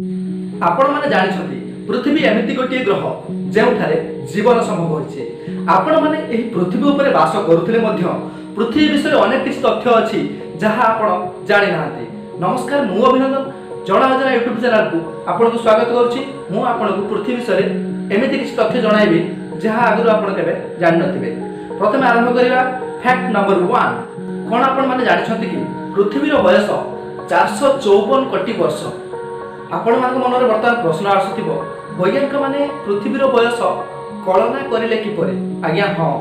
आपण माने जानिछथि पृथ्वी एमिति गोटे ग्रह जेउठारे जीवन संभव होइछे। आपण माने एही पृथ्वी उपरे वास करूथिले मध्य पृथ्वी विषय अनेक किछि तथ्य अछि जहा आपण जानि नाहंती। नमस्कार, मु अभिनंदन जणा अजना यूट्यूब चैनल को आपण को स्वागत करूछि। मु आपण को पृथ्वी विषय एमिति किछि तथ्य जणाइबी जहा आगु आपण केबे जानि नथिबे। प्रथमे आरंभ करिवा फैक्ट नंबर 1। कोन आपण माने जानिछथि कि पृथ्वीर बयस 454 कोटी वर्ष। आपण मान मनरे वर्तमान प्रश्न आसुथिबो, वैज्ञानिक माने पृथ्वीर बयस कल्पना करिले किपरि? आज्ञा हां,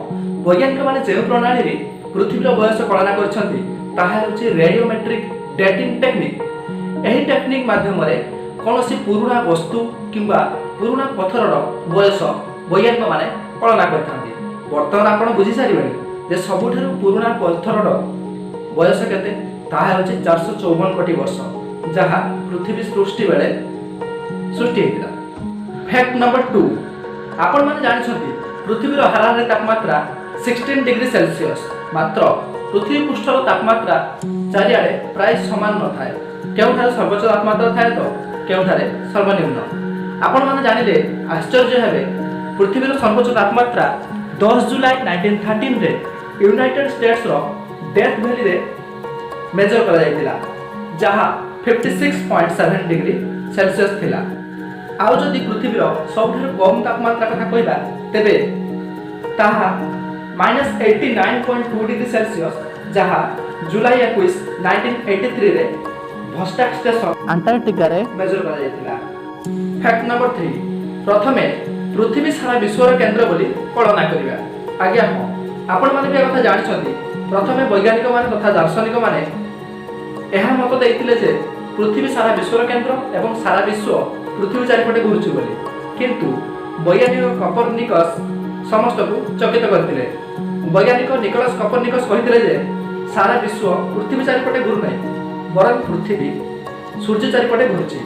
वैज्ञानिक माने जे प्रणाली रे पृथ्वीर बयस कल्पना करछन्ती ताहा होछि रेडियोमेट्रिक डेटिंग टेक्निक। एही टेक्निक माध्यम रे कोनोसी पुराना वस्तु किंबा पुराना पत्थरर बयस वैज्ञानिक माने कल्पना करथांती। वर्तमान आपण बुझी सारिबेनी जे सबुठारु पुराना पत्थरर बयस केते? ताहा होछि 454 कोटी वर्ष, जहा पृथ्वी सृष्टि बेले सृष्टि हेतिला। Fact number 2। आपण माने जानिछथि पृथ्वीर हाराहारी तापमात्रा 16 डिग्री सेल्सियस। मात्र पृथ्वी पृष्ठर तापमात्रा चारिआडे प्राय समान न थाए। केउठारे सर्वोच्च तापमात्रा थाए तो केउठारे सर्वनिम्न। आपण माने जानिले आश्चर्य हेबे, पृथ्वीर सर्वोच्च तापमात्रा 10 जुलाई 1913 रे यूनाइटेड स्टेट्स रो डेथ वैली रे मेजर करा जायतिला, जहा 56.7 डिग्री सेल्सियस थिला। आउ जदि पृथ्वीर सबठारु कम तापमात्रा कथा कहला तेबे ताहा -89.2 डिग्री सेल्सियस, जहा जुलाई 21 1983 रे भोस्टाक स्टेशन अंटार्कटिका रे मेजर करा जायतिला। Fact number 3। प्रथमे पृथ्वी सारा विश्वर केंद्र बोली कल्पना करिवा। आज्ञा हां, आपण माने बे कथा जानिछथि। प्रथमे वैज्ञानिक माने तथा दार्शनिक माने एहा मत दैथिले जे पृथ्वी सारा विश्वर केंद्र एवं सारा विश्व पृथ्वी चारिपटे घुरुछु बोली, किंतु वैज्ञानिक कॉपरनिकस समस्त को चकित करथिले। वैज्ञानिक निकोलस कॉपरनिकस कहिथिले जे सारा विश्व पृथ्वी चारिपटे घुरु नै, बरं पृथ्वी सूर्य चारिपटे घुरुछि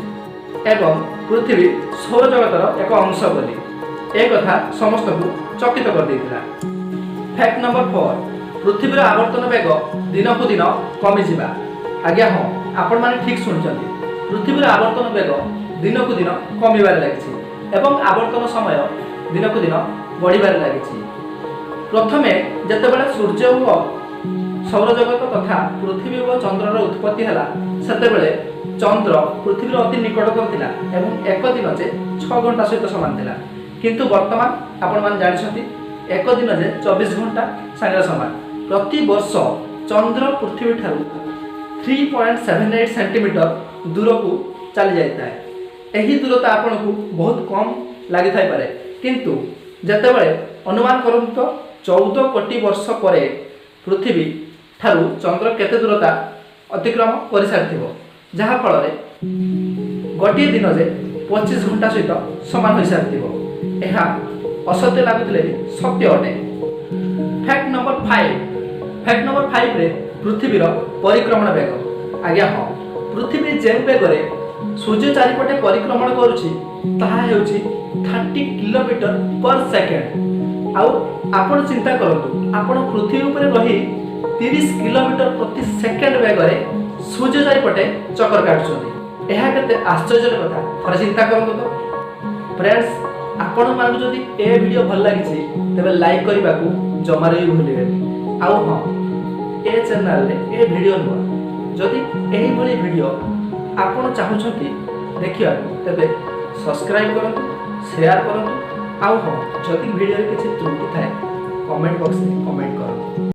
एवं पृथ्वी सौर जगतर एक अंश बोली ए कथा समस्त को चकित कर दैथिला। Fact number 4। पृथ्वीर आवर्तन वेग दिन को दिन कमी जिबा। आज्ञा हां, आपण माने ठीक सुनछन्ती। पृथ्वीर आवर्तन वेग दिन को दिन कमिबार लागिछि एवं आवर्तन समय दिन को दिन बढ़िबार लागिछि। प्रथमे जेतेबेले सूर्य ओ सौर जगत तथा पृथ्वी ओ चंद्रर उत्पत्ति हला, सेतेबेले चंद्र पृथ्वीर अति निकटतर थिला एवं एक दिन जे 6 घंटा सहित समान थिला। किंतु वर्तमान आपण माने जानिछन्ती एक दिन जे 24 घंटा संगे समान। प्रति वर्ष चंद्र पृथ्वी ठारू 3.78 सेंटीमीटर दूर को चली जाता है। यही दूरता आपन को बहुत कम लगी थाई पारे, किंतु जेतेबेले अनुमान करन तो 14 कोटी वर्ष परे पृथ्वी ठारू चंद्र केते दूरता अतिक्रम कर सारथिबो, जहा फल रे गोटे दिन जे 25 घंटा सहित समान हो सारथिबो। एहा असत्य लागुथिले सत्य अटे। Fact number 5। फैक्ट नंबर 5 रे पृथ्वीर परिक्रमण वेग। आज्ञा हां, पृथ्वी जे वेगरे सूर्य चारिपटे परिक्रमण करूछि ताहा हेउछि 30 किलोमीटर पर सेकेंड। आउ आपण चिंता करंतु, आपण पृथ्वी ऊपर रही 30 किलोमीटर प्रति सेकेंड वेगरे सूर्य चारिपटे चक्कर काटुछथि। एहा केते आश्चर्य कथा, थोड़ा चिंता करंतु तो। फ्रेंड्स, आपण मानक जदि ए वीडियो भल लागिछि तबे लाइक करबा को जमारे भी भूलिबेनी। आउ हां, ए चैनल रे ए वीडियो नुआ जदि एही भली वीडियो आपण चाहुछथि देखिया तबे सब्सक्राइब करंतु, शेयर करंतु। आउ हां, जदि वीडियो रे किछि त्रुटि थाए कमेंट बॉक्स में कमेंट करंतु।